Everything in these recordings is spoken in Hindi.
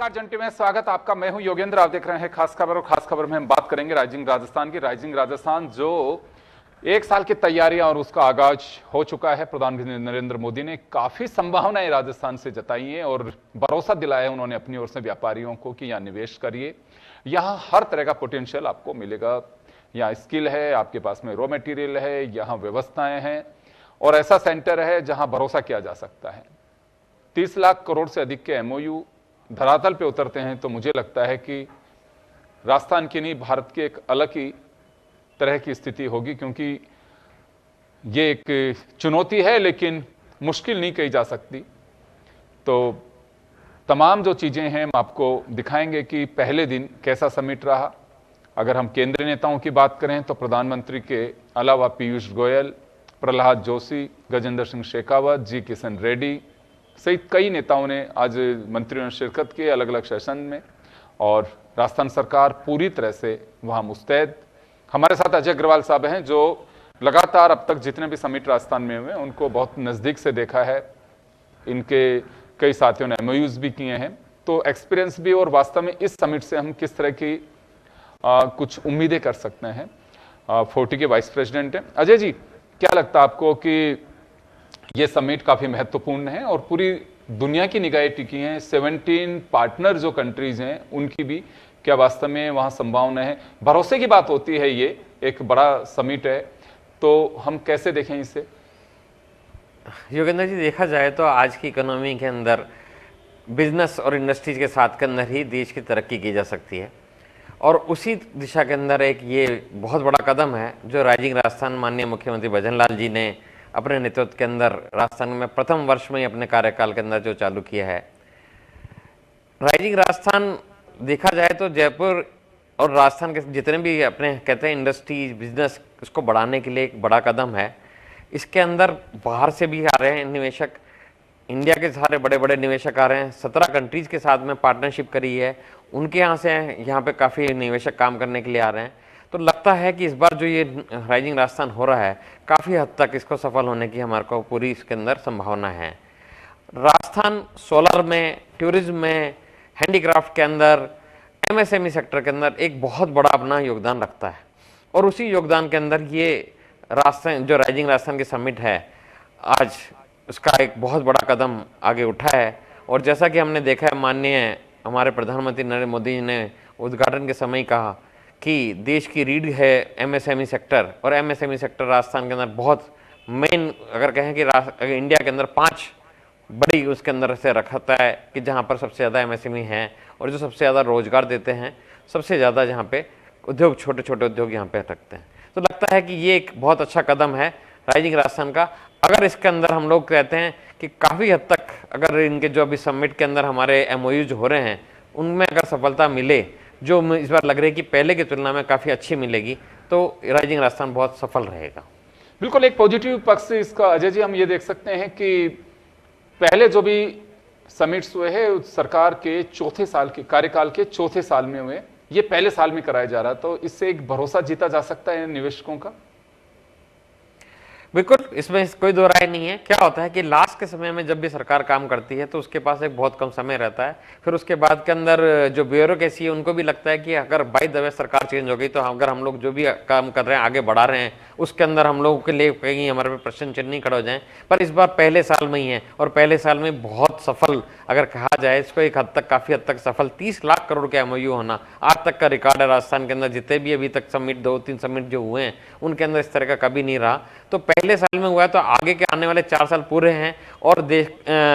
नमस्कार जंटी में स्वागत आपका। मैं हूं योगेंद्र। आप देख रहे हैं खास खबर, और खास खबर में हम बात करेंगे राइजिंग राजस्थान की। राइजिंग राजस्थान जो एक साल की तैयारियां और उसका आगाज हो चुका है। प्रधानमंत्री नरेंद्र मोदी ने काफी संभावनाएं राजस्थान से जताई हैं और भरोसा दिलाया उन्होंने अपनी ओर से व्यापारियों को कि यहां निवेश करिए, यहां हर तरह का पोटेंशियल आपको मिलेगा। यहाँ स्किल है, आपके पास में रॉ मटेरियल है, यहाँ व्यवस्थाएं हैं और ऐसा सेंटर है जहां भरोसा किया जा सकता है। 30 लाख करोड़ से अधिक के एमओयू धरातल पे उतरते हैं तो मुझे लगता है कि राजस्थान की नहीं, भारत की एक अलग ही तरह की स्थिति होगी, क्योंकि ये एक चुनौती है लेकिन मुश्किल नहीं कही जा सकती। तो तमाम जो चीजें हैं हम आपको दिखाएंगे कि पहले दिन कैसा समिट रहा। अगर हम केंद्रीय नेताओं की बात करें तो प्रधानमंत्री के अलावा पीयूष गोयल, प्रहलाद जोशी, गजेंद्र सिंह शेखावत, जी किशन रेड्डी सहित कई नेताओं ने आज मंत्रियों ने शिरकत की अलग अलग सेशन में, और राजस्थान सरकार पूरी तरह से वहां मुस्तैद। हमारे साथ अजय अग्रवाल साहब हैं जो लगातार अब तक जितने भी समिट राजस्थान में हुए उनको बहुत नज़दीक से देखा है। इनके कई साथियों ने एमओयूज भी किए हैं, तो एक्सपीरियंस भी और वास्तव में इस समिट से हम किस तरह की कुछ उम्मीदें कर सकते हैं। 40 के वाइस प्रेसिडेंट हैं। अजय जी, क्या लगता है आपको कि ये समिट काफी महत्वपूर्ण है और पूरी दुनिया की निगाहें टिकी हैं, 17 पार्टनर जो कंट्रीज हैं उनकी भी, क्या वास्तव में वहां संभावना है? भरोसे की बात होती है, ये एक बड़ा समिट है, तो हम कैसे देखें इसे? योगेंद्र जी, देखा जाए तो आज की इकोनॉमी के अंदर बिजनेस और इंडस्ट्रीज के साथ के अंदर ही देश की तरक्की की जा सकती है, और उसी दिशा के अंदर एक ये बहुत बड़ा कदम है जो राइजिंग राजस्थान माननीय मुख्यमंत्री भजनलाल जी ने अपने नेतृत्व के अंदर राजस्थान में प्रथम वर्ष में ही अपने कार्यकाल के अंदर जो चालू किया है। राइजिंग राजस्थान देखा जाए तो जयपुर और राजस्थान के जितने भी अपने कहते हैं इंडस्ट्रीज बिजनेस, उसको बढ़ाने के लिए एक बड़ा कदम है। इसके अंदर बाहर से भी आ रहे हैं निवेशक, इंडिया के सारे बड़े बड़े निवेशक आ रहे हैं। 17 कंट्रीज के साथ में पार्टनरशिप करी है, उनके यहाँ से यहाँ पे काफ़ी निवेशक काम करने के लिए आ रहे हैं। तो लगता है कि इस बार जो ये राइजिंग राजस्थान हो रहा है काफ़ी हद तक इसको सफल होने की हमारे को पूरी इसके अंदर संभावना है। राजस्थान सोलर में, टूरिज्म में, हैंडीक्राफ्ट के अंदर, एमएसएमई सेक्टर के अंदर एक बहुत बड़ा अपना योगदान रखता है, और उसी योगदान के अंदर ये राजस्थान जो राइजिंग राजस्थान की समिट है आज उसका एक बहुत बड़ा कदम आगे उठा है। और जैसा कि हमने देखा है, माननीय हमारे प्रधानमंत्री नरेंद्र मोदी जी ने उद्घाटन के समय कहा कि देश की रीढ़ है एमएसएमई सेक्टर, और एमएसएमई सेक्टर राजस्थान के अंदर बहुत मेन, अगर कहें कि इंडिया के अंदर 5 बड़ी उसके अंदर से रखता है कि जहाँ पर सबसे ज़्यादा एमएसएमई हैं और जो सबसे ज़्यादा रोजगार देते हैं, सबसे ज़्यादा जहाँ पे उद्योग, छोटे छोटे उद्योग यहाँ पे रखते हैं। तो लगता है कि ये एक बहुत अच्छा कदम है राइजिंग राजस्थान का। अगर इसके अंदर हम लोग कहते हैं कि काफ़ी हद तक अगर इनके जो अभी समिट के अंदर हमारे एमओयूज हो रहे हैं उनमें अगर सफलता मिले, जो इस बार लग रही है कि पहले की तुलना में काफ़ी अच्छी मिलेगी, तो राइजिंग राजस्थान बहुत सफल रहेगा। बिल्कुल, एक पॉजिटिव पक्ष से इसका अजय जी हम ये देख सकते हैं कि पहले जो भी समिट्स हुए हैं सरकार के चौथे साल के कार्यकाल के चौथे साल में हुए, ये पहले साल में कराया जा रहा, तो इससे एक भरोसा जीता जा सकता है निवेशकों का। बिल्कुल, इसमें कोई दो राय नहीं है। क्या होता है कि लास्ट के समय में जब भी सरकार काम करती है तो उसके पास एक बहुत कम समय रहता है, फिर उसके बाद के अंदर जो ब्यूरोक्रेसी है उनको भी लगता है कि अगर बाई द वे सरकार चेंज हो गई तो अगर हम लोग जो भी काम कर रहे हैं आगे बढ़ा रहे हैं उसके अंदर हम लोगों के लिए कहीं हमारे पे प्रश्न चिन्ह नहीं खड़ा हो जाए। पर इस बार पहले साल में ही है, और पहले साल में बहुत सफल अगर कहा जाए इसको, एक हद तक काफ़ी हद तक सफल 30 लाख करोड़ के एमओयू होना आज तक का रिकॉर्ड है राजस्थान के अंदर। जितने भी अभी तक समिट 2-3 समिट जो हुए हैं उनके अंदर इस तरह का कभी नहीं रहा। तो पहले साल में हुआ है, तो आगे के आने वाले 4 साल पूरे हैं, और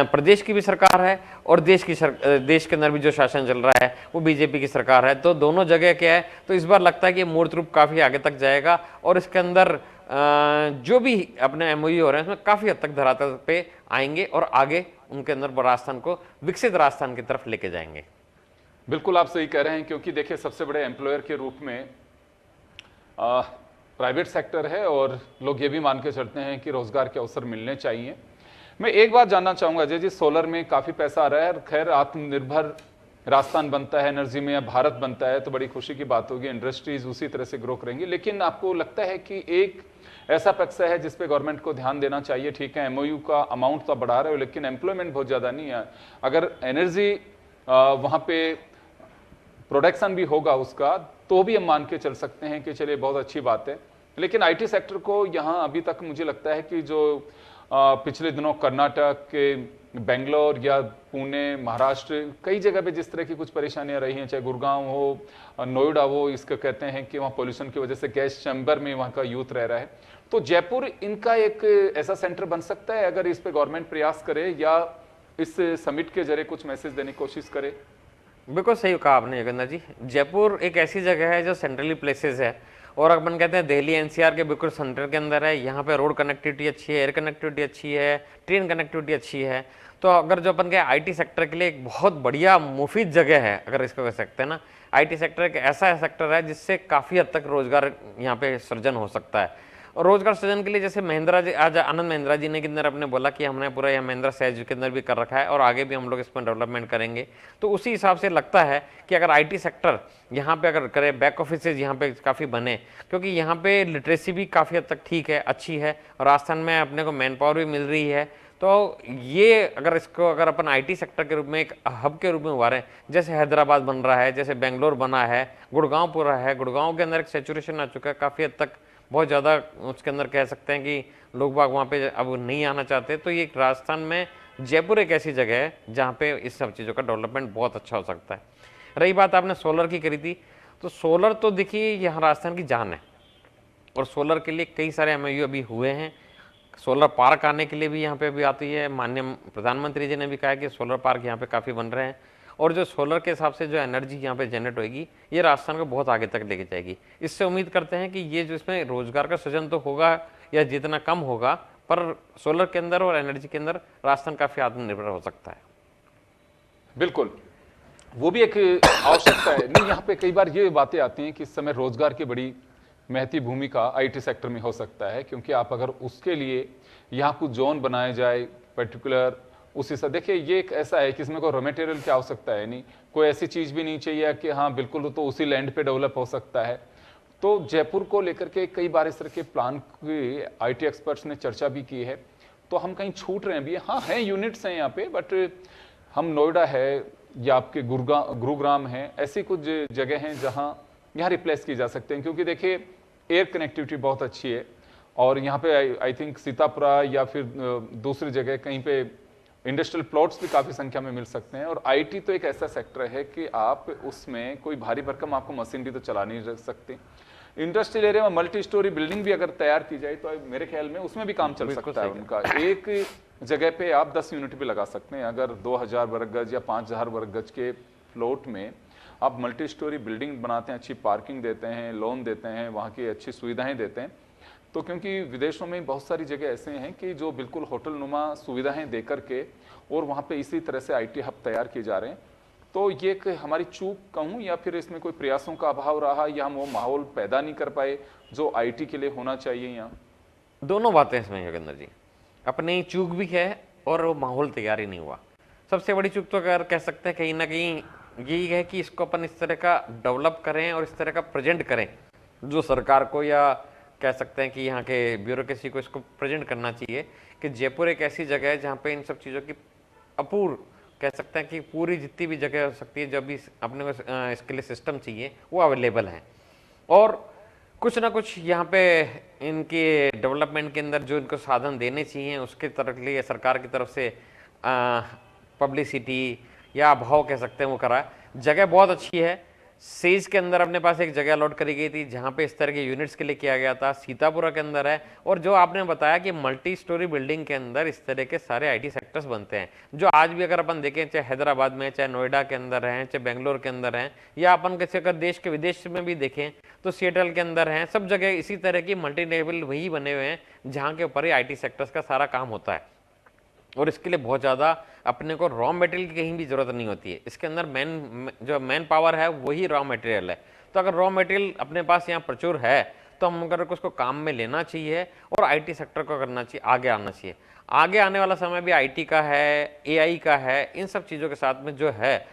प्रदेश की भी सरकार है और देश के अंदर भी जो शासन चल रहा है वो बीजेपी की सरकार है। तो दोनों जगह क्या है, तो इस बार लगता है कि मूर्त रूप काफ़ी आगे तक जाएगा, और इसके अंदर जो भी अपने एमओयू हो रहे हैं उसमें काफ़ी हद तक धरातल पे आएंगे और आगे उनके अंदर राजस्थान को विकसित राजस्थान की तरफ लेके जाएंगे। बिल्कुल आप सही कह रहे हैं, क्योंकि देखिए सबसे बड़े एम्प्लॉयर के रूप में प्राइवेट सेक्टर है, और लोग ये भी मान के चलते हैं कि रोजगार के अवसर मिलने चाहिए। मैं एक बात जानना चाहूंगा अजय जी, सोलर में काफी पैसा आ रहा है, खैर आत्मनिर्भर राजस्थान बनता है एनर्जी में, या भारत बनता है तो बड़ी खुशी की बात होगी, इंडस्ट्रीज उसी तरह से ग्रो करेंगी। लेकिन आपको लगता है कि एक ऐसा पक्ष है जिसपे गवर्नमेंट को ध्यान देना चाहिए? ठीक है, एमओयू का अमाउंट तो बढ़ा रहे हो लेकिन एम्प्लॉयमेंट बहुत ज्यादा नहीं है। अगर एनर्जी वहां पे प्रोडक्शन भी होगा उसका, तो भी हम मान के चल सकते हैं कि चलिए बहुत अच्छी बात है। लेकिन आईटी सेक्टर को यहाँ अभी तक मुझे लगता है कि जो पिछले दिनों कर्नाटक के बेंगलोर या पुणे, महाराष्ट्र, कई जगह पे जिस तरह की कुछ परेशानियां रही हैं, चाहे गुड़गांव हो, नोएडा हो, इसका कहते हैं कि वहाँ पोल्यूशन की वजह से गैस चैम्बर में वहाँ का यूथ रह रहा है। तो जयपुर इनका एक ऐसा सेंटर बन सकता है अगर इस पे गवर्नमेंट प्रयास करे या इस समिट के जरिए कुछ मैसेज देने की कोशिश करे। बिल्कुल सही कहा आपने योगेंद्र जी। जयपुर एक ऐसी जगह है जो सेंट्रली प्लेसेस है, और अपन कहते हैं दिल्ली एनसीआर के बिल्कुल सेंटर के अंदर है। यहाँ पे रोड कनेक्टिविटी अच्छी है, एयर कनेक्टिविटी अच्छी है, ट्रेन कनेक्टिविटी अच्छी है। तो अगर जो अपन के आईटी सेक्टर के लिए एक बहुत बढ़िया मुफीद जगह है, अगर इसको कह सकते हैं ना, आईटी सेक्टर एक ऐसा सेक्टर है जिससे काफ़ी हद तक रोजगार यहाँ पे सृजन हो सकता है। और रोजगार सृजन के लिए जैसे महिंद्रा जी, आज आनंद महिंद्रा जी ने के अंदर अपने बोला कि हमने पूरा यह महिंद्रा सहज के अंदर भी कर रखा है और आगे भी हम लोग इसमें डेवलपमेंट करेंगे। तो उसी हिसाब से लगता है कि अगर आईटी सेक्टर यहाँ पे अगर करे, बैक ऑफिसेज यहाँ पे काफ़ी बने, क्योंकि यहाँ पे लिटरेसी भी काफ़ी हद तक ठीक है, अच्छी है, और राजस्थान में अपने को मैन पावर भी मिल रही है। तो ये अगर इसको अगर अपन आईटी सेक्टर के रूप में एक हब के रूप में उभारें, जैसे हैदराबाद बन रहा है, जैसे बेंगलोर बना है, गुड़गांव पूरा है, गुड़गांव के अंदर एक सेचुरेशन आ चुका है काफ़ी हद तक, बहुत ज़्यादा उसके अंदर कह सकते हैं कि लोग बाग वहाँ पे अब नहीं आना चाहते। तो ये राजस्थान में जयपुर एक ऐसी जगह है जहाँ पे इस सब चीज़ों का डेवलपमेंट बहुत अच्छा हो सकता है। रही बात आपने सोलर की करी थी, तो सोलर तो देखिए यहाँ राजस्थान की जान है, और सोलर के लिए कई सारे एमओयू अभी हुए हैं। सोलर पार्क आने के लिए भी यहाँ पे अभी आती है, माननीय प्रधानमंत्री जी ने भी कहा कि सोलर पार्क यहाँ पे काफ़ी बन रहे हैं, और जो सोलर के हिसाब से जो एनर्जी यहाँ पे जनरेट होगी ये राजस्थान को बहुत आगे तक लेके जाएगी। इससे उम्मीद करते हैं कि ये जो इसमें रोजगार का सृजन तो होगा या जितना कम होगा, पर सोलर के अंदर और एनर्जी के अंदर राजस्थान काफ़ी आत्मनिर्भर हो सकता है। बिल्कुल, वो भी एक आवश्यकता है। नहीं, यहाँ पे कई बार ये बातें आती हैं कि इस समय रोजगार की बड़ी महती भूमिका आईटी सेक्टर में हो सकता है, क्योंकि आप अगर उसके लिए यहाँ कुछ जोन बनाए जाए पर्टिकुलर, उसी से देखिए ये एक ऐसा है कि इसमें कोई रॉ मटेरियल की आवश्यकता है नहीं, कोई ऐसी चीज भी नहीं चाहिए कि हाँ बिल्कुल तो उसी लैंड पे डेवलप हो सकता है। तो जयपुर को लेकर के कई बार इस तरह के प्लान की आईटी एक्सपर्ट्स ने चर्चा भी की है। तो हम कहीं छूट रहे हैं भी, हाँ हैं यूनिट्स हैं यहाँ पे, बट हम नोएडा है या आपके गुरुग्राम है, ऐसी कुछ जगह हैं जहाँ यहाँ रिप्लेस की जा सकते हैं, क्योंकि देखिए एयर कनेक्टिविटी बहुत अच्छी है। और यहाँ पे आई थिंक सीतापुरा या फिर दूसरी जगह कहीं पे इंडस्ट्रियल प्लॉट्स भी काफ़ी संख्या में मिल सकते हैं। और आईटी तो एक ऐसा सेक्टर है कि आप उसमें कोई भारी भरकम आपको मशीनरी तो चला नहीं रख सकते। इंडस्ट्रियल एरिया में मल्टी स्टोरी बिल्डिंग भी अगर तैयार की जाए तो मेरे ख्याल में उसमें भी काम चल सकता है उनका। एक जगह पे आप 10 यूनिट भी लगा सकते हैं। अगर 2000 वर्ग गज या 5000 वर्ग गज के प्लॉट में आप मल्टी स्टोरी बिल्डिंग बनाते हैं, अच्छी पार्किंग देते हैं, लोन देते हैं, वहाँ की अच्छी सुविधाएं देते हैं, तो क्योंकि विदेशों में बहुत सारी जगह ऐसे हैं कि जो बिल्कुल होटल नुमा सुविधाएं देकर के और वहाँ पे इसी तरह से आईटी हब तैयार किए जा रहे हैं। तो ये एक हमारी चूक कहूँ या फिर इसमें कोई प्रयासों का अभाव रहा या हम वो माहौल पैदा नहीं कर पाए जो आईटी के लिए होना चाहिए। यहाँ दोनों बातें इसमें योगेंद्र जी, अपनी चूक भी है और वो माहौल तैयार ही नहीं हुआ। सबसे बड़ी चूक तो अगर कह सकते हैं कहीं ना कहीं यही है कि इसको अपन इस तरह का डेवलप करें और इस तरह का प्रेजेंट करें, जो सरकार को या कह सकते हैं कि यहाँ के ब्यूरोक्रेसी को इसको प्रेजेंट करना चाहिए कि जयपुर एक ऐसी जगह है जहाँ पे इन सब चीज़ों की अपूर्व कह सकते हैं कि पूरी जितनी भी जगह हो सकती है, जब भी अपने को इसके लिए सिस्टम चाहिए वो अवेलेबल है। और कुछ ना कुछ यहाँ पे इनके डेवलपमेंट के अंदर जो इनको साधन देने चाहिए उसके तरफ लिए सरकार की तरफ से पब्लिसिटी या अभाव कह सकते हैं वो करा। जगह बहुत अच्छी है। सेज के अंदर अपने पास एक जगह अलॉट करी गई थी जहाँ पे इस तरह के यूनिट्स के लिए किया गया था। सीतापुरा के अंदर है, और जो आपने बताया कि मल्टी स्टोरी बिल्डिंग के अंदर इस तरह के सारे आईटी सेक्टर्स बनते हैं, जो आज भी अगर अपन देखें चाहे हैदराबाद में, चाहे नोएडा के अंदर हैं, चाहे बेंगलोर के अंदर हैं, या अपन किसी अगर देश के विदेश में भी देखें तो सिएटल के अंदर हैं, सब जगह इसी तरह की मल्टी लेवल वही बने हुए हैं जहाँ के ऊपर ही आईटी सेक्टर्स का सारा काम होता है। और इसके लिए बहुत ज़्यादा अपने को रॉ मटेरियल की कहीं भी ज़रूरत नहीं होती है। इसके अंदर जो मैन पावर है वही रॉ मटेरियल है। तो अगर रॉ मटेरियल अपने पास यहाँ प्रचुर है तो हम अगर उसको काम में लेना चाहिए और आईटी सेक्टर को करना चाहिए, आगे आना चाहिए। आगे आने वाला समय भी आईटी का है, एआई का है, इन सब चीज़ों के साथ में जो है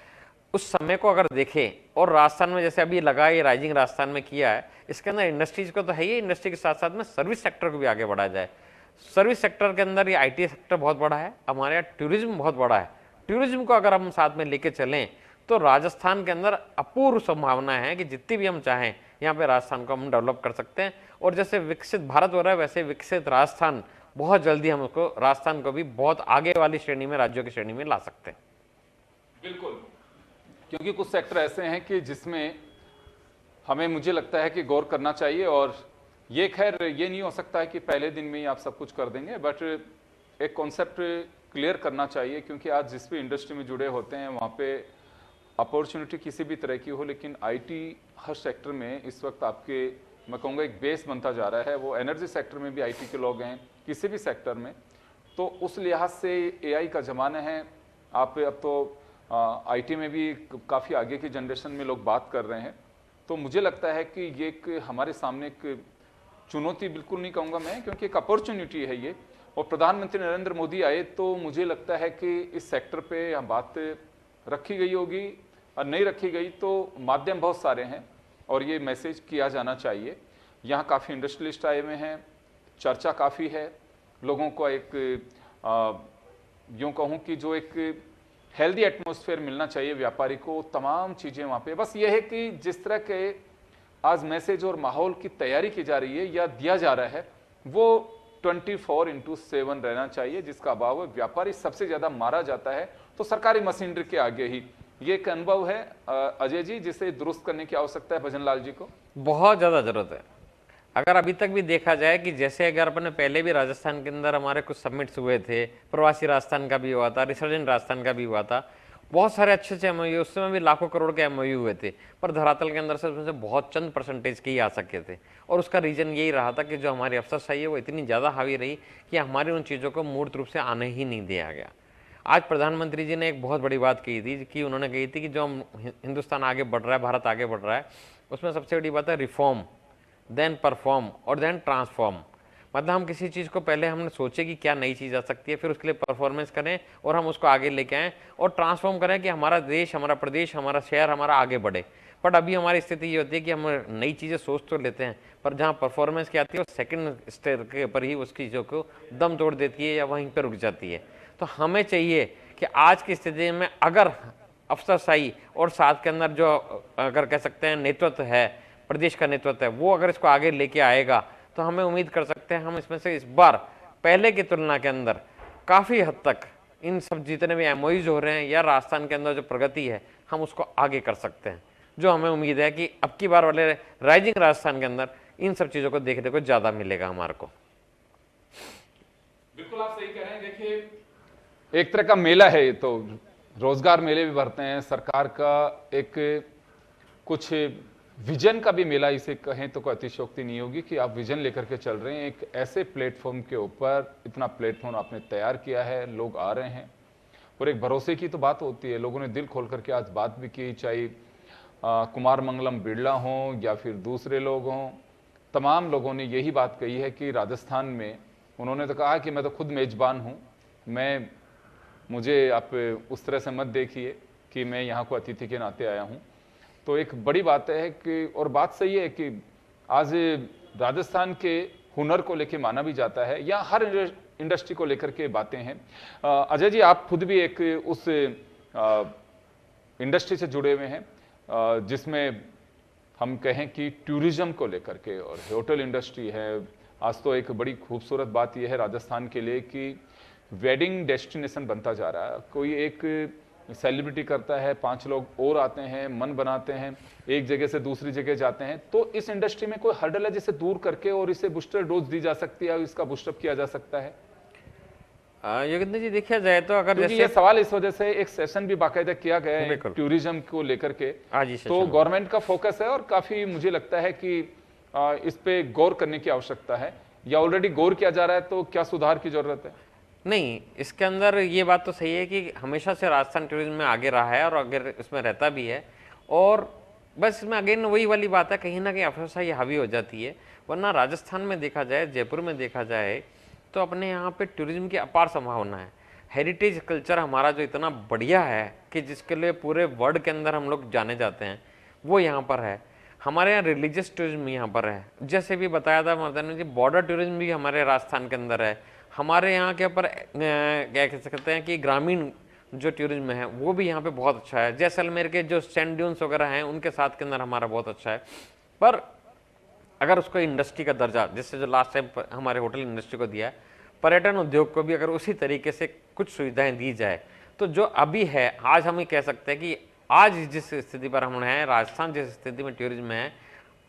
उस समय को अगर देखें, और राजस्थान में जैसे अभी लगा ये राइजिंग राजस्थान में किया है, इसके अंदर इंडस्ट्रीज को तो है ही, इंडस्ट्री के साथ साथ में सर्विस सेक्टर को भी आगे बढ़ाया जाए। सर्विस सेक्टर के अंदर ये आईटी सेक्टर बहुत बड़ा है, हमारे यहाँ टूरिज्म बहुत बड़ा है। टूरिज्म को अगर हम साथ में लेके चलें तो राजस्थान के अंदर अपूर्व संभावना है कि जितनी भी हम चाहें यहाँ पे राजस्थान को हम डेवलप कर सकते हैं। और जैसे विकसित भारत हो रहा है वैसे विकसित राजस्थान बहुत जल्दी हम उसको राजस्थान को भी बहुत आगे वाली श्रेणी में, राज्यों की श्रेणी में ला सकते हैं। बिल्कुल, क्योंकि कुछ सेक्टर ऐसे हैं कि जिसमें हमें, मुझे लगता है कि गौर करना चाहिए। और ये खैर ये नहीं हो सकता है कि पहले दिन में ही आप सब कुछ कर देंगे, बट एक कॉन्सेप्ट क्लियर करना चाहिए, क्योंकि आज जिस भी इंडस्ट्री में जुड़े होते हैं वहाँ पे अपॉर्चुनिटी किसी भी तरह की हो, लेकिन आईटी हर सेक्टर में इस वक्त आपके, मैं कहूँगा, एक बेस बनता जा रहा है। वो एनर्जी सेक्टर में भी आईटी के लोग हैं, किसी भी सेक्टर में। तो उस लिहाज से एआई का ज़माना है। आप अब तो आईटी में भी काफ़ी आगे की जनरेशन में लोग बात कर रहे हैं। तो मुझे लगता है कि ये एक हमारे सामने एक चुनौती बिल्कुल नहीं कहूँगा मैं, क्योंकि एक अपॉर्चुनिटी है ये। और प्रधानमंत्री नरेंद्र मोदी आए तो मुझे लगता है कि इस सेक्टर पे यहाँ बात रखी गई होगी, और नहीं रखी गई तो माध्यम बहुत सारे हैं और ये मैसेज किया जाना चाहिए। यहाँ काफ़ी इंडस्ट्रियलिस्ट आए हुए हैं, चर्चा काफ़ी है, लोगों को एक यूँ कहूँ कि जो एक हेल्दी एटमॉस्फेयर मिलना चाहिए व्यापारी को, तमाम चीज़ें वहाँ पे। बस ये है कि जिस तरह के आज मैसेज और माहौल की तैयारी की जा रही है या दिया जा रहा है, वो 24/7 रहना चाहिए, जिसका अभाव है। व्यापारी सबसे ज़्यादा मारा जाता है तो सरकारी मशीनरी के आगे ही। ये एक अनुभव है अजय जी, जिसे दुरुस्त करने की आवश्यकता है भजन लाल जी को। बहुत ज़्यादा ज़रूरत है। अगर अभी तक भी देखा जाए कि जैसे अगर अपने पहले भी राजस्थान के अंदर हमारे कुछ समिट्स हुए थे, प्रवासी राजस्थान का भी हुआ था, रिसर्जेंट राजस्थान का भी हुआ था, बहुत सारे अच्छे अच्छे एमओयू, उस समय भी लाखों करोड़ के एमओयू हुए थे, पर धरातल के अंदर से उसमें से बहुत चंद परसेंटेज के ही आ सके थे। और उसका रीज़न यही रहा था कि जो हमारी अफसरशाही है वो इतनी ज़्यादा हावी रही कि हमारी उन चीज़ों को मूर्त रूप से आने ही नहीं दिया गया। आज प्रधानमंत्री जी ने एक बहुत बड़ी बात कही थी कि उन्होंने कही थी कि जो हम हिंदुस्तान आगे बढ़ रहा है, भारत आगे बढ़ रहा है, उसमें सबसे बड़ी बात है रिफॉर्म, देन परफॉर्म और देन ट्रांसफॉर्म। मतलब हम किसी चीज़ को पहले हमने सोचे कि क्या नई चीज़ आ सकती है, फिर उसके लिए परफॉर्मेंस करें और हम उसको आगे लेके आएँ और ट्रांसफॉर्म करें कि हमारा देश, हमारा प्रदेश, हमारा शहर हमारा आगे बढ़े। बट अभी हमारी स्थिति ये होती है कि हम नई चीज़ें सोच तो लेते हैं, पर जहाँ परफॉर्मेंस की आती है वो सेकंड स्टेयर के ऊपर ही उस चीज़ों को दम तोड़ देती है या वहीं पर रुक जाती है। तो हमें चाहिए कि आज की स्थिति में अगर अफसरशाही और साथ के अंदर जो अगर कह सकते हैं नेतृत्व है, प्रदेश का नेतृत्व है, वो अगर इसको आगे लेके आएगा तो हमें उम्मीद कर सकते हैं हम इसमें से इस बार पहले की तुलना के अंदर काफ़ी हद तक इन सब जितने भी एमओयूज हो रहे हैं या राजस्थान के अंदर जो प्रगति है हम उसको आगे कर सकते हैं। जो हमें उम्मीद है कि अब की बार वाले राइजिंग राजस्थान के अंदर इन सब चीज़ों को देखने को ज़्यादा मिलेगा हमारे को। बिल्कुल आप सही कह रहे हैं। देखिए, एक तरह का मेला है ये, तो रोजगार मेले भी भरते हैं, सरकार का एक कुछ विजन का भी मेला इसे कहें तो कोई अतिशयोक्ति नहीं होगी कि आप विजन लेकर के चल रहे हैं। एक ऐसे प्लेटफॉर्म के ऊपर इतना प्लेटफॉर्म आपने तैयार किया है, लोग आ रहे हैं और एक भरोसे की तो बात होती है। लोगों ने दिल खोल करके आज बात भी की, चाहे कुमार मंगलम बिरला हों या फिर दूसरे लोग हों, तमाम लोगों ने यही बात कही है कि राजस्थान में, उन्होंने तो कहा कि मैं तो खुद मेजबान हूँ, मुझे आप उस तरह से मत देखिए कि मैं यहाँ को अतिथि के नाते आया हूँ। तो एक बड़ी बात है कि, और बात सही है कि आज राजस्थान के हुनर को लेके माना भी जाता है, या हर इंडस्ट्री को लेकर के बातें हैं। अजय जी, आप खुद भी एक उस इंडस्ट्री से जुड़े हुए हैं जिसमें हम कहें कि टूरिज्म को लेकर के, और होटल इंडस्ट्री है। आज तो एक बड़ी खूबसूरत बात यह है राजस्थान के लिए कि वेडिंग डेस्टिनेशन बनता जा रहा है। कोई एक सेलिब्रिटी करता है, 5 लोग और आते हैं, मन बनाते हैं, एक जगह से दूसरी जगह जाते हैं। तो इस इंडस्ट्री में कोई हर्डल है जिसे दूर करके और इसे बूस्टर डोज दी जा सकती है और इसका बूस्टअप किया जा सकता है? योगेंद्र जी, देखा जाए तो अगर जैसे ये सवाल इस वजह से एक सेशन भी बाकायदा किया गया है टूरिज्म को लेकर के, तो गवर्नमेंट का फोकस है और काफी मुझे लगता है कि इस पे गौर करने की आवश्यकता है, या ऑलरेडी गौर किया जा रहा है, तो क्या सुधार की जरूरत है? नहीं, इसके अंदर ये बात तो सही है कि हमेशा से राजस्थान टूरिज्म में आगे रहा है और अगर इसमें रहता भी है, और बस इसमें अगेन वही वाली बात है, कहीं ना कहीं अफसरशाही हावी हो जाती है। वरना राजस्थान में देखा जाए, जयपुर में देखा जाए तो अपने यहाँ पे टूरिज्म की अपार संभावना है। हेरिटेज कल्चर हमारा जो इतना बढ़िया है कि जिसके लिए पूरे वर्ल्ड के अंदर हम लोग जाने जाते हैं, वो यहाँ पर है। हमारे यहाँ रिलीजियस टूरिज्म यहाँ पर है, जैसे भी बताया था मर्दाना जी, बॉर्डर टूरिज्म भी हमारे राजस्थान के अंदर है। हमारे यहाँ के ऊपर क्या कह सकते हैं कि ग्रामीण जो टूरिज्म है वो भी यहाँ पे बहुत अच्छा है। जैसलमेर के जो सैंड ड्यून्स वगैरह हैं उनके साथ के अंदर हमारा बहुत अच्छा है। पर अगर उसको इंडस्ट्री का दर्जा, जिससे जो लास्ट टाइम हमारे होटल इंडस्ट्री को दिया है, पर्यटन उद्योग को भी अगर उसी तरीके से कुछ सुविधाएं दी जाए तो जो अभी है, आज हम ये कह सकते हैं कि आज जिस स्थिति पर हम हैं, राजस्थान जिस स्थिति में टूरिज्म है,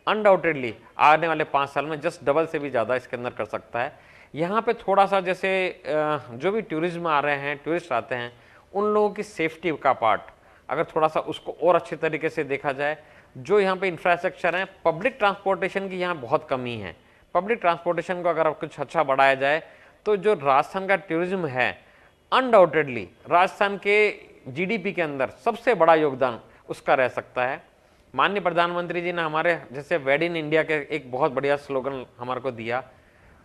अनडाउटेडली आने वाले 5 साल में जस्ट डबल से भी ज़्यादा इसके अंदर कर सकता है। यहाँ पे थोड़ा सा जैसे जो भी टूरिज्म आ रहे हैं, टूरिस्ट आते हैं, उन लोगों की सेफ्टी का पार्ट अगर थोड़ा सा उसको और अच्छे तरीके से देखा जाए। जो यहाँ पे इंफ्रास्ट्रक्चर है, पब्लिक ट्रांसपोर्टेशन की यहाँ बहुत कमी है। पब्लिक ट्रांसपोर्टेशन को अगर अब कुछ अच्छा बढ़ाया जाए तो जो राजस्थान का टूरिज्म है, अनडाउटेडली राजस्थान के जीडीपी के अंदर सबसे बड़ा योगदान उसका रह सकता है। माननीय प्रधानमंत्री जी ने हमारे जैसे वेड इन इंडिया के एक बहुत बढ़िया स्लोगन हमारे को दिया।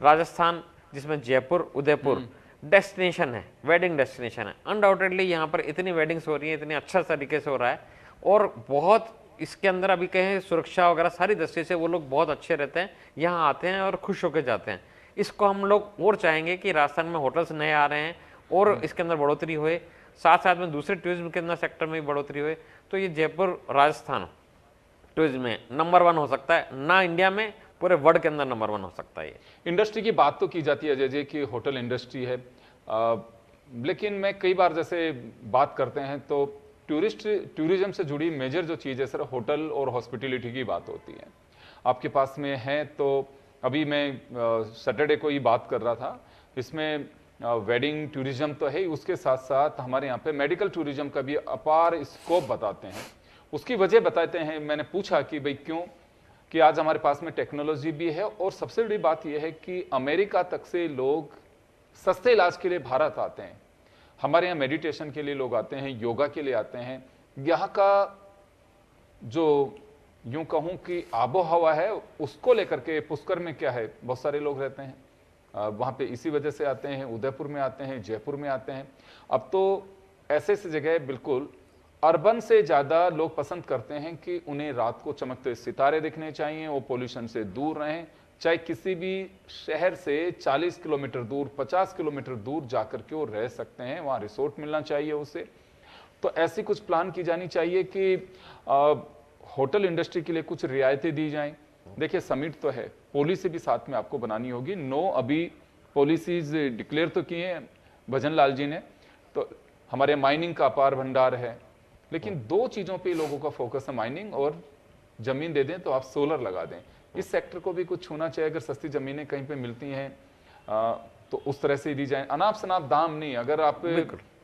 राजस्थान जिसमें जयपुर उदयपुर डेस्टिनेशन है, वेडिंग डेस्टिनेशन है। अनडाउटेडली यहाँ पर इतनी वेडिंग्स हो रही है, इतने अच्छा तरीके से हो रहा है, और बहुत इसके अंदर अभी कहें सुरक्षा वगैरह सारी दृष्टि से वो लोग बहुत अच्छे रहते हैं, यहाँ आते हैं और खुश होकर जाते हैं। इसको हम लोग और चाहेंगे कि राजस्थान में होटल्स नए आ रहे हैं और इसके अंदर बढ़ोतरी हुए, साथ साथ में दूसरे टूरिज्म के अंदर सेक्टर में भी बढ़ोतरी हुए, तो ये जयपुर राजस्थान टूरिज्म में नंबर 1 हो सकता है, ना इंडिया में पूरे वर्ल्ड के अंदर नंबर 1 हो सकता है। ये इंडस्ट्री की बात तो की जाती है अजय जी कि होटल इंडस्ट्री है, लेकिन मैं कई बार जैसे बात करते हैं तो टूरिज्म से जुड़ी मेजर जो चीज़ है सर, होटल और हॉस्पिटलिटी की बात होती है। आपके पास में है तो अभी मैं सैटरडे को ही बात कर रहा था, इसमें वेडिंग टूरिज्म तो है, उसके साथ साथ हमारे यहाँ पे मेडिकल टूरिज्म का भी अपार स्कोप बताते हैं। उसकी वजह बताते हैं, मैंने पूछा कि भाई क्यों, कि आज हमारे पास में टेक्नोलॉजी भी है और सबसे बड़ी बात यह है कि अमेरिका तक से लोग सस्ते इलाज के लिए भारत आते हैं। हमारे यहाँ मेडिटेशन के लिए लोग आते हैं, योगा के लिए आते हैं। यहाँ का जो यूं कहूँ कि आबो हवा है उसको लेकर के पुष्कर में क्या है, बहुत सारे लोग रहते हैं वहाँ पे, इसी वजह से आते हैं, उदयपुर में आते हैं, जयपुर में आते हैं। अब तो ऐसे ऐसी जगह बिल्कुल अर्बन से ज़्यादा लोग पसंद करते हैं कि उन्हें रात को चमकते सितारे दिखने चाहिए, वो पोल्यूशन से दूर रहें, चाहे किसी भी शहर से 40 किलोमीटर दूर 50 किलोमीटर दूर जाकर के वो रह सकते हैं, वहाँ रिसोर्ट मिलना चाहिए उसे। तो ऐसी कुछ प्लान की जानी चाहिए कि होटल इंडस्ट्री के लिए कुछ रियायतें दी जाएं। देखिए समिट तो है, पॉलिसी भी साथ में आपको बनानी होगी। अभी पॉलिसीज डिक्लेयर तो किए हैं भजन लाल जी ने, तो हमारे माइनिंग का अपार भंडार है, लेकिन 2 चीज़ों पे लोगों का फोकस है, माइनिंग और जमीन दे दें तो आप सोलर लगा दें। इस सेक्टर को भी कुछ छूना चाहिए, अगर सस्ती जमीनें कहीं पे मिलती हैं तो उस तरह से दी जाए, अनाप शनाप दाम नहीं। अगर आप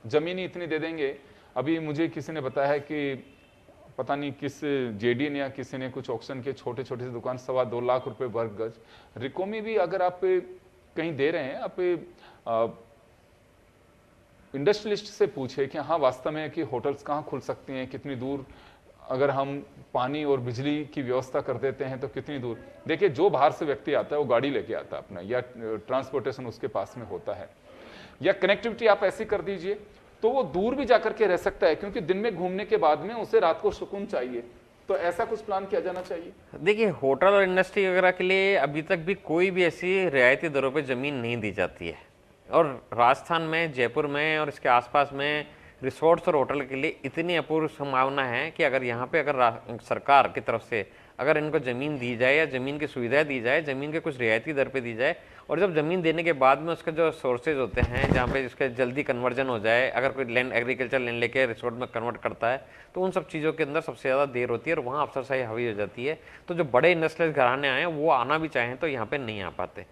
जमीन ही इतनी दे देंगे, अभी मुझे किसी ने बताया है कि पता नहीं किस जेडी ने या किसी ने कुछ ऑक्शन के छोटे छोटे से दुकान 2.25 लाख रुपए वर्ग गज, रिको में भी अगर आप कहीं दे रहे हैं, आप इंडस्ट्रियलिस्ट से पूछे कि हाँ वास्तव में कि होटल्स कहाँ खुल सकती हैं, कितनी दूर, अगर हम पानी और बिजली की व्यवस्था कर देते हैं तो कितनी दूर। देखिए जो बाहर से व्यक्ति आता है वो गाड़ी लेके आता है अपना, या ट्रांसपोर्टेशन उसके पास में होता है, या कनेक्टिविटी आप ऐसी कर दीजिए तो वो दूर भी जाकर के रह सकता है, क्योंकि दिन में घूमने के बाद में उसे रात को सुकून चाहिए। तो ऐसा कुछ प्लान किया जाना चाहिए। देखिए होटल और इंडस्ट्री वगैरह के लिए अभी तक भी कोई भी ऐसी रियायती दरों पे ज़मीन नहीं दी जाती है, और राजस्थान में, जयपुर में और इसके आसपास में रिसोर्ट्स और होटल के लिए इतनी अपूर्व संभावना है कि अगर यहाँ पे अगर सरकार की तरफ से अगर इनको ज़मीन दी जाए या ज़मीन की सुविधा दी जाए, ज़मीन के कुछ रियायती दर पे दी जाए, और जब ज़मीन देने के बाद में उसके जो सोर्सेज होते हैं जहाँ पे इसका जल्दी कन्वर्जन हो जाए, अगर कोई लैंड एग्रीकल्चर लैंड लेके रिसोर्ट में कन्वर्ट करता है तो उन सब चीज़ों के अंदर सबसे ज़्यादा देर होती है और वहाँ अफसरशाही हावी हो जाती है। तो जो बड़े इंडस्ट्रियल घराने आए हैं वो आना भी चाहें तो यहाँ पर नहीं आ पाते।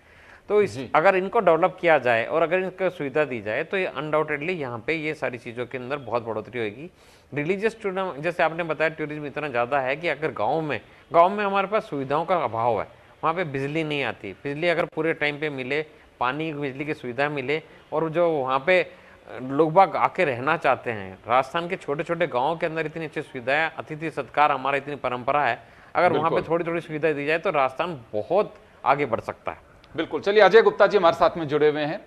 तो अगर इनको डेवलप किया जाए और अगर इनको सुविधा दी जाए तो ये अनडाउटेडली यहाँ पे ये सारी चीज़ों के अंदर बहुत बढ़ोतरी होगी। रिलीजियस टूरिज्म, जैसे आपने बताया, टूरिज्म इतना ज़्यादा है कि अगर गाँव में हमारे पास सुविधाओं का अभाव है, वहाँ पे बिजली नहीं आती, बिजली अगर पूरे टाइम पे मिले, पानी बिजली की सुविधा मिले, और जो वहाँ पे लोग बाग आके रहना चाहते हैं, राजस्थान के छोटे छोटे गाँव के अंदर इतनी अच्छी सुविधाएं, अतिथि सत्कार हमारा इतनी परंपरा है, अगर वहाँ पे थोड़ी थोड़ी सुविधा दी जाए तो राजस्थान बहुत आगे बढ़ सकता है। बिल्कुल। चलिए अजय गुप्ता जी हमारे साथ में जुड़े हुए हैं।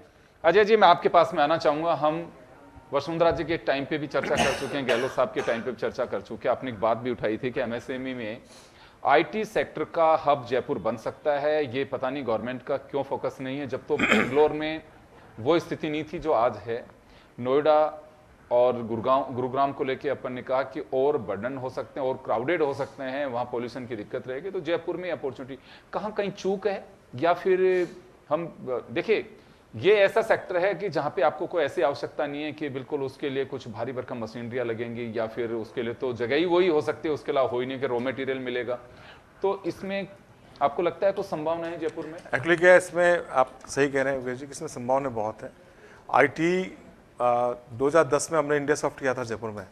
अजय जी मैं आपके पास में आना चाहूंगा। हम वसुंधरा जी के टाइम पे भी चर्चा कर चुके हैं, गहलोत साहब के टाइम पे भी चर्चा कर चुके हैं। आपने एक बात भी उठाई थी कि एमएसएमई में आईटी सेक्टर का हब जयपुर बन सकता है। ये पता नहीं गवर्नमेंट का क्यों फोकस नहीं है, जब तो बेंगलोर में वो स्थिति नहीं थी जो आज है। नोएडा और गुरुग्राम को लेके अपन ने कहा कि और बर्डन हो सकते हैं और क्राउडेड हो सकते हैं, वहां पॉल्यूशन की दिक्कत रहेगी, तो जयपुर में अपॉर्चुनिटी कहाँ कहीं चूक है, या फिर हम देखिए ये ऐसा सेक्टर है कि जहां पे आपको कोई ऐसी आवश्यकता नहीं है कि बिल्कुल उसके लिए कुछ भारी भरकम मशीनरियां लगेंगी, या फिर उसके लिए तो जगह ही वही हो सकती है, उसके अलावा हो ही नहीं कि रॉ मटेरियल मिलेगा। तो इसमें आपको लगता है कुछ संभावना है जयपुर में? एक्चुअली क्या है, इसमें आप सही कह रहे हैं योगेश जी कि इसमें संभावना बहुत है। आईटी 2010 में हमने इंडिया सॉफ्ट किया था जयपुर में,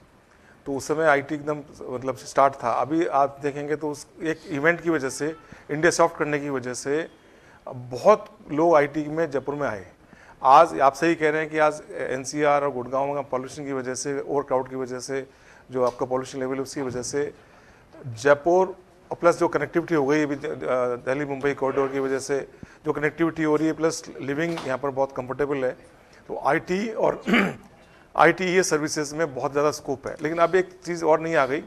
तो उस समय आईटी एकदम मतलब स्टार्ट था। अभी आप देखेंगे तो उस एक इवेंट की वजह से, इंडिया सॉफ्ट करने की वजह से बहुत लोग आईटी में जयपुर में आए। आज आप सही कह रहे हैं कि आज एनसीआर और गुड़गांव का पॉल्यूशन की वजह से, ओवर क्राउड की वजह से, जो आपका पॉल्यूशन लेवल है उसकी वजह से जयपुर, और प्लस जो कनेक्टिविटी हो गई अभी दिल्ली मुंबई कॉरिडोर की वजह से जो कनेक्टिविटी हो रही है, प्लस लिविंग यहाँ पर बहुत कंफर्टेबल है, तो आईटी और आईटी सर्विसेज में बहुत ज़्यादा स्कोप है। लेकिन अब एक चीज़ और नहीं आ गई।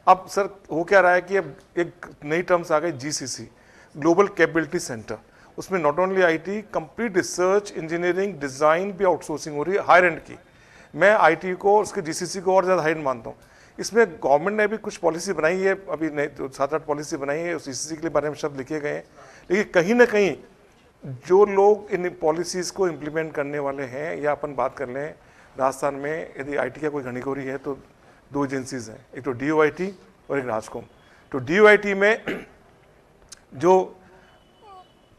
अब सर हो क्या रहा है कि अब एक नई टर्म्स आ गई, जीसीसी, ग्लोबल कैपेबिलिटी सेंटर। उसमें not only IT, complete research, engineering, design भी आउटसोर्सिंग हो रही है हायर एंड की। मैं आईटी को, उसके जीसीसी को और ज़्यादा हाई एंड मानता हूँ। इसमें गवर्नमेंट ने भी कुछ पॉलिसी बनाई है, अभी नई 7-8 पॉलिसी बनाई है, उस जीसीसी के बारे में शब्द लिखे गए हैं, लेकिन कहीं ना कहीं जो लोग इन पॉलिसीज़ को इम्प्लीमेंट करने वाले हैं, या अपन बात कर लें राजस्थान में यदि आईटी का कोई घनीकोरी है तो 2 एजेंसीज हैं, एक तो डीओआईटी और एक राजकॉम। तो डीओआईटी में जो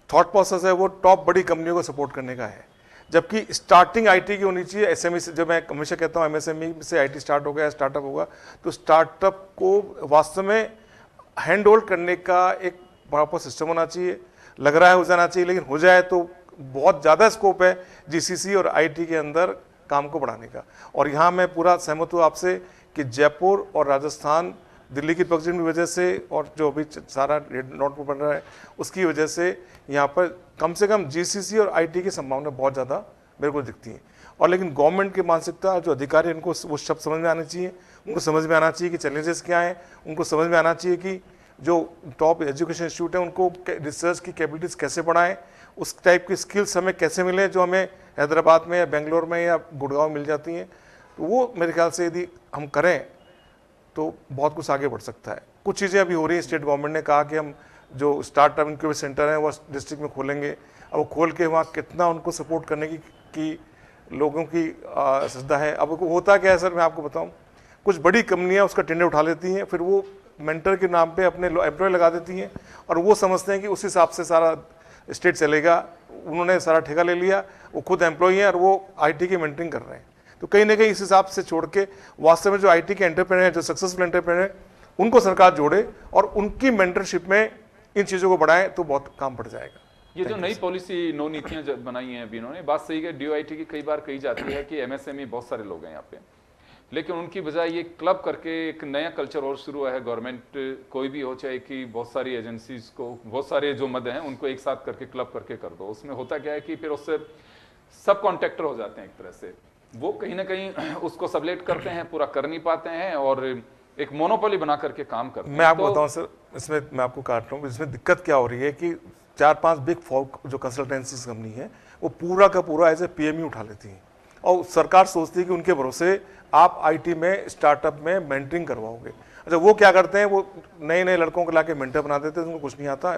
थॉट प्रोसेस है वो टॉप बड़ी कंपनियों को सपोर्ट करने का है, जबकि स्टार्टिंग आईटी की होनी चाहिए एसएमई से। जब मैं हमेशा कहता हूँ एमएसएमई से आईटी स्टार्ट हो गया, स्टार्टअप होगा, तो स्टार्टअप को वास्तव में हैंड होल्ड करने का एक प्रॉपर सिस्टम होना चाहिए। लग रहा है हो जाना चाहिए, लेकिन हो जाए तो बहुत ज़्यादा स्कोप है जीसीसी और आईटी के अंदर काम को बढ़ाने का। और यहाँ मैं पूरा सहमत हूँ आपसे कि जयपुर और राजस्थान दिल्ली की प्रोजेक्ट की वजह से, और जो अभी सारा रेड नोट पर बन रहा है उसकी वजह से, यहाँ पर कम से कम जीसीसी और आईटी की संभावना बहुत ज़्यादा मेरे को दिखती है। और लेकिन गवर्नमेंट की मानसिकता, जो अधिकारी, उनको वो शब्द समझ में आने चाहिए, उनको समझ में आना चाहिए कि चैलेंजेस क्या हैं, उनको समझ में आना चाहिए कि जो टॉप एजुकेशन इंस्टीट्यूट है उनको रिसर्च की कैपेबिलिटीज़ कैसे बढ़ाएं, उस टाइप की स्किल्स हमें कैसे मिले जो हमें हैदराबाद में या बेंगलोर में या गुड़गांव में मिल जाती हैं। तो वो मेरे ख्याल से यदि हम करें तो बहुत कुछ आगे बढ़ सकता है। कुछ चीज़ें अभी हो रही हैं, स्टेट गवर्नमेंट ने कहा कि हम जो स्टार्टअप इनक्यूबेशन सेंटर हैं वो डिस्ट्रिक्ट में खोलेंगे। अब वो खोल के वहाँ कितना उनको सपोर्ट करने की लोगों की श्रद्धा है। अब होता क्या है सर, मैं आपको बताऊँ, कुछ बड़ी कंपनियाँ उसका टेंडर उठा लेती हैं, फिर वो मेंटर के नाम पे अपने एम्प्लॉय लगा देती हैं, और वो समझते हैं कि उस हिसाब से सारा स्टेट चलेगा। उन्होंने सारा ठेका ले लिया, वो खुद एम्प्लॉय हैं और वो आईटी की मेंटरिंग कर रहे हैं। तो कहीं ना कहीं इस हिसाब से छोड़ के वास्तव में जो आईटी के एंटरप्रेन्योर हैं, जो सक्सेसफुल एंटरप्रेन्योर हैं, उनको सरकार जोड़े और उनकी मेंटरशिप में इन चीज़ों को बढ़ाएं तो बहुत काम बढ़ जाएगा। ये जो नई पॉलिसी, नौ नीतियां बनाई हैं अभी इन्होंने, बात सही है, डीओआईटी की कई बार कही जाती है कि एमएसएमई बहुत सारे लोग हैं यहाँ पे, लेकिन उनकी बजाय ये क्लब करके एक नया कल्चर और शुरू हुआ है। गवर्नमेंट कोई भी हो, चाहे कि बहुत सारी एजेंसीज को, बहुत सारे जो मद हैं उनको एक साथ करके क्लब करके कर दो। उसमें होता क्या है कि फिर उससे सब कॉन्ट्रैक्टर हो जाते हैं एक तरह से, वो कहीं ना कहीं उसको सबलेट करते हैं, पूरा कर नहीं पाते हैं और एक मोनोपोली बना करके काम करते हैं। मैं आपको बताऊं सर, इसमें मैं आपको काट रहा हूँ, इसमें दिक्कत क्या हो रही है कि 4-5 बिग फोर जो कंसल्टेंसी कंपनी है वो पूरा का पूरा एज ए पीएमई उठा लेती हैं, और सरकार सोचती है कि उनके भरोसे आप आईटी में स्टार्टअप में मेंटरिंग करवाओगे। अच्छा, वो क्या करते हैं, वो नए नए लड़कों को लाके मेंटर बना देते हैं, उनको कुछ नहीं आता,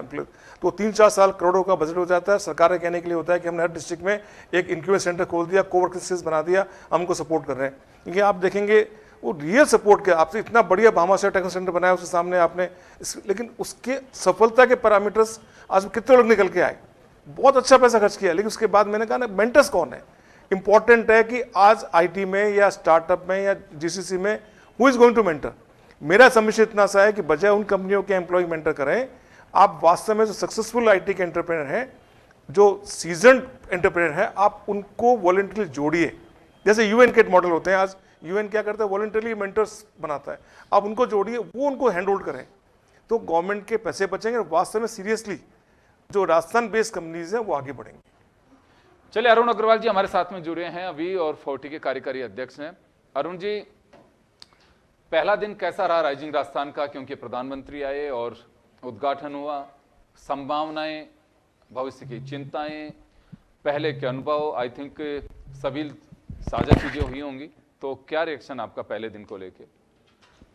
तो 3-4 साल करोड़ों का बजट हो जाता है। सरकार कहने के लिए होता है कि हमने हर डिस्ट्रिक्ट में एक इंक्यूबेशन सेंटर खोल दिया, कोवर्किंग स्पेस बना दिया, हमको सपोर्ट कर रहे हैं। क्योंकि आप देखेंगे वो रियल सपोर्ट के, आपसे इतना बढ़िया भामाशाह टेक्निकल सेंटर बनाया उसके सामने आपने, लेकिन उसके सफलता के पैरामीटर्स आज कितने लोग निकल के आए, बहुत अच्छा पैसा खर्च किया, लेकिन उसके बाद मैंने कहा ना, मेंटर्स कौन है। इंपॉर्टेंट है कि आज आईटी में या स्टार्टअप में या जीसीसी में who is going to mentor. मेरा सबमिशन इतना सा है कि बजाय उन कंपनियों के एम्प्लॉय मेंटर करें, आप वास्तव में जो सक्सेसफुल आईटी के एंटरप्रेन्योर हैं, जो सीजन्ड एंटरप्रेन्योर हैं, आप उनको वॉलंटरी जोड़िए। जैसे यूएन के मॉडल होते हैं, आज यूएन क्या करता है, वॉलंटरी मेंटर्स बनाता है, आप उनको जोड़िए, वो उनको हैंड होल्ड करें, तो गवर्नमेंट के पैसे बचेंगे, वास्तव में सीरियसली जो राजस्थान बेस्ड कंपनीज हैं वो आगे बढ़ेंगे। चलिए, अरुण अग्रवाल जी हमारे साथ में जुड़े हैं अभी और फोर्टी के कार्यकारी अध्यक्ष हैं। अरुण जी, पहला दिन कैसा रहा राइजिंग राजस्थान का, क्योंकि प्रधानमंत्री आए और उद्घाटन हुआ, संभावनाएं, भविष्य की चिंताएं, पहले के अनुभव, आई थिंक सभी साझा चीजें हुई होंगी। तो क्या रिएक्शन आपका पहले दिन को लेके?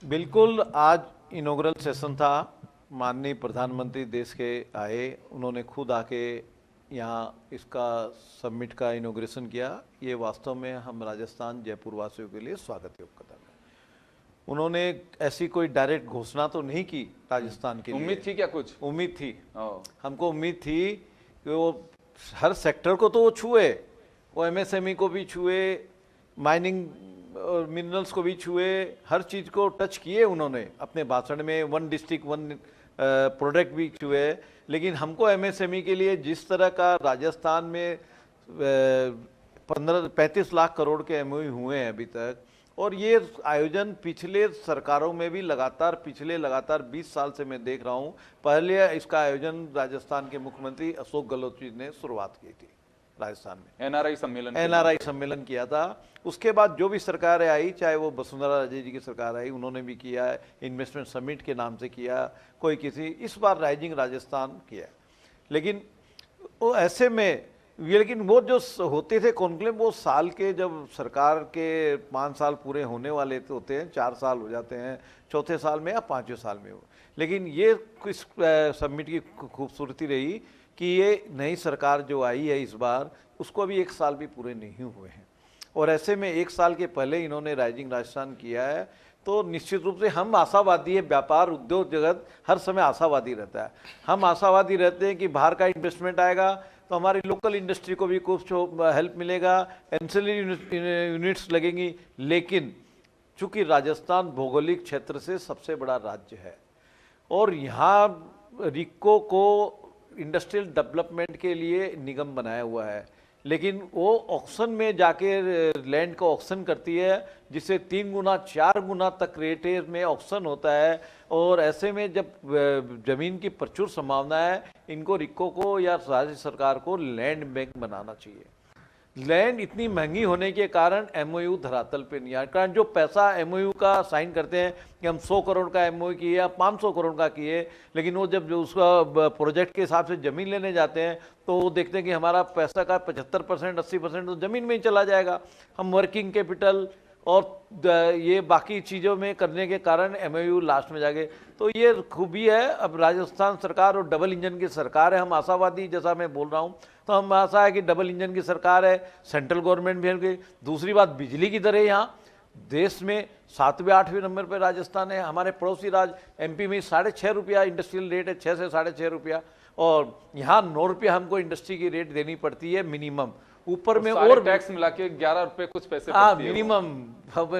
बिल्कुल, आज इनॉग्रल सेशन था। माननीय प्रधानमंत्री देश के आए, उन्होंने खुद आके यहाँ इसका समिट का इनॉग्रेशन किया। ये वास्तव में हम राजस्थान जयपुर वासियों के लिए स्वागत योग्य कदम है। उन्होंने ऐसी कोई डायरेक्ट घोषणा तो नहीं की राजस्थान के लिए। उम्मीद थी क्या कुछ? उम्मीद थी, ओ, हमको उम्मीद थी कि वो हर सेक्टर को तो वो छुए, वो एमएसएमई को भी छुए, माइनिंग और मिनरल्स को भी छुए, हर चीज़ को टच किए उन्होंने अपने भाषण में। वन डिस्ट्रिक्ट वन प्रोडक्ट भी छुए। लेकिन हमको एमएसएमई के लिए जिस तरह का राजस्थान में 35 लाख करोड़ के एमओयू हुए हैं अभी तक, और ये आयोजन पिछले सरकारों में भी लगातार 20 साल से मैं देख रहा हूँ। पहले इसका आयोजन राजस्थान के मुख्यमंत्री अशोक गहलोत जी ने शुरुआत की थी राजस्थान में, एनआरआई सम्मेलन एनआरआई सम्मेलन किया था। उसके बाद जो भी सरकारें आई, चाहे वो वसुंधरा राजे जी की सरकार आई, उन्होंने भी किया, इन्वेस्टमेंट समिट के नाम से किया, कोई किसी, इस बार राइजिंग राजस्थान किया। लेकिन वो ऐसे में लेकिन वो जो होते थे कॉन्क्लेव, वो साल के, जब सरकार के 5 साल पूरे होने वाले तो होते हैं, 4 साल हो जाते हैं, चौथे साल में या 5वें साल में हो। लेकिन ये इस समिट की खूबसूरती रही कि ये नई सरकार जो आई है इस बार, उसको अभी 1 साल भी पूरे नहीं हुए हैं, और ऐसे में 1 साल के पहले इन्होंने राइजिंग राजस्थान किया है। तो निश्चित रूप से हम आशावादी है, व्यापार उद्योग जगत हर समय आशावादी रहता है। हम आशावादी रहते हैं कि बाहर का इन्वेस्टमेंट आएगा तो हमारी लोकल इंडस्ट्री को भी कुछ हेल्प मिलेगा, एंसिलरी यूनिट्स लगेंगी। लेकिन चूंकि राजस्थान भौगोलिक क्षेत्र से सबसे बड़ा राज्य है, और यहाँ रिको को इंडस्ट्रियल डेवलपमेंट के लिए निगम बनाया हुआ है, लेकिन वो ऑक्शन में जाके लैंड को ऑक्शन करती है, जिससे 3 गुना 4 गुना तक रेट में ऑक्शन होता है। और ऐसे में जब जमीन की प्रचुर संभावना है, इनको रिको को या राज्य सरकार को लैंड बैंक बनाना चाहिए। लैंड इतनी महंगी होने के कारण एमओयू धरातल पे नहीं आया। कारण जो पैसा एमओयू का साइन करते हैं कि हम 100 करोड़ का एमओयू किए या 500 करोड़ का किए, लेकिन वो जब जो उसका प्रोजेक्ट के हिसाब से ज़मीन लेने जाते हैं तो वो देखते हैं कि हमारा पैसा का 75% 80% तो ज़मीन में ही चला जाएगा। हम वर्किंग कैपिटल और ये बाकी चीज़ों में करने के कारण एमओयू लास्ट में जाके, तो ये खूबी है। अब राजस्थान सरकार और डबल इंजन की सरकार है, हम आशावादी, जैसा मैं बोल रहा हूँ, तो हम आशा है कि डबल इंजन की सरकार है, सेंट्रल गवर्नमेंट भी है। दूसरी बात, बिजली की दरें यहाँ देश में 7वें 8वें नंबर पर राजस्थान है। हमारे पड़ोसी राज्य एमपी में 6.5 रुपया इंडस्ट्रियल रेट है, 6 से 6.5 रुपया, और यहाँ 9 रुपया हमको इंडस्ट्री की रेट देनी पड़ती है मिनिमम। ऊपर में और टैक्स मिला के 11 रुपए कुछ पैसे मिनिमम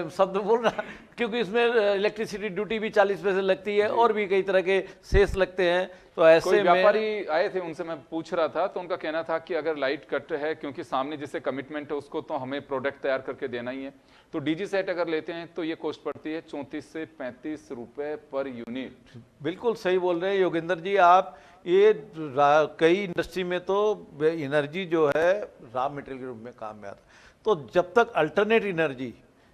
शब्द बोल रहा, क्योंकि इसमें इलेक्ट्रिसिटी ड्यूटी भी 40 पैसे लगती है और भी कई तरह के सेस लगते हैं। तो ऐसे कोई व्यापारी आए थे, उनसे मैं पूछ रहा था, तो उनका कहना था कि अगर लाइट कट है, क्योंकि सामने जिससे कमिटमेंट है उसको तो हमें प्रोडक्ट तैयार करके देना ही है, तो डीजी सेट अगर लेते हैं तो ये कॉस्ट पड़ती है 34 से 35 रुपए पर यूनिट। बिल्कुल सही बोल रहे हैं योगेंद्र जी आप। ये कई इंडस्ट्री में तो एनर्जी जो है रॉ मटेरियल के रूप में काम में आता है। तो जब तक alternate energy,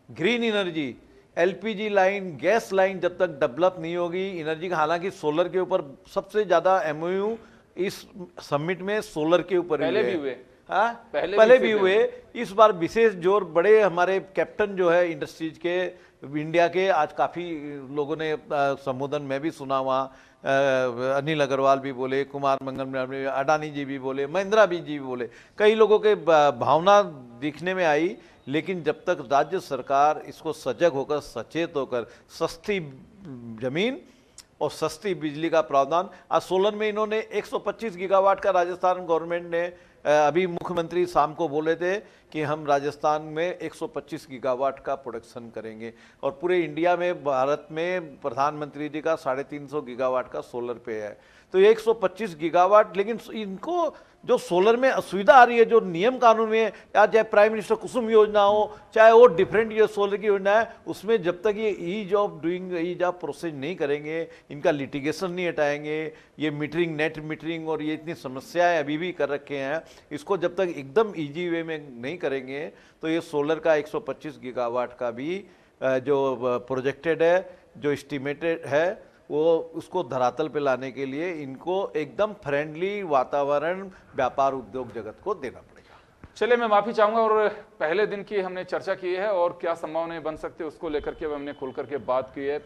green energy, LPG line, gas line जब तक डेवलप नहीं होगी एनर्जी का, हालांकि सोलर के ऊपर सबसे ज्यादा एमओयू इस समिट में सोलर के ऊपर पहले भी हुए, हाँ पहले भी हुए। इस बार विशेष जोर बड़े हमारे कैप्टन जो है इंडस्ट्रीज के इंडिया के, आज काफ़ी लोगों ने संबोधन में भी सुना, वहाँ अनिल अग्रवाल भी बोले, कुमार मंगल, अडानी जी भी बोले, महिंद्रा जी भी बोले, कई लोगों के भावना दिखने में आई। लेकिन जब तक राज्य सरकार इसको सजग होकर, सचेत होकर सस्ती जमीन और सस्ती बिजली का प्रावधान, आज सोलन में इन्होंने 125 गीगावाट का राजस्थान गवर्नमेंट ने, अभी मुख्यमंत्री शाम को बोले थे कि हम राजस्थान में 125 गीगावाट का प्रोडक्शन करेंगे, और पूरे इंडिया में, भारत में प्रधानमंत्री जी का 350 गीगावाट का सोलर पे है। तो ये 125 गीगावाट, लेकिन इनको जो सोलर में असुविधा आ रही है, जो नियम कानून में, या चाहे प्राइम मिनिस्टर कुसुम योजना हो, चाहे वो डिफरेंट ये सोलर की योजना है, उसमें जब तक ये ease of doing, ease of process नहीं करेंगे, इनका लिटिगेशन नहीं हटाएंगे, ये मीटरिंग, नेट मीटरिंग और ये इतनी समस्याएं अभी भी कर रखे हैं, इसको जब तक एकदम ईजी वे में नहीं करेंगे, तो ये सोलर का 125 गीगावाट का भी जो प्रोजेक्टेड है, जो एस्टिमेटेड है, वो उसको धरातल पे लाने के लिए इनको एकदम फ्रेंडली वातावरण व्यापार उद्योग जगत को देना पड़ेगा। चलिए, मैं माफी चाहूंगा। और पहले दिन की हमने चर्चा की है और क्या संभावनाएं बन सकती है उसको लेकर के हमने खुल करके बात की है।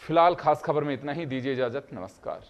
फिलहाल खास खबर में इतना ही। दीजिए इजाजत, नमस्कार।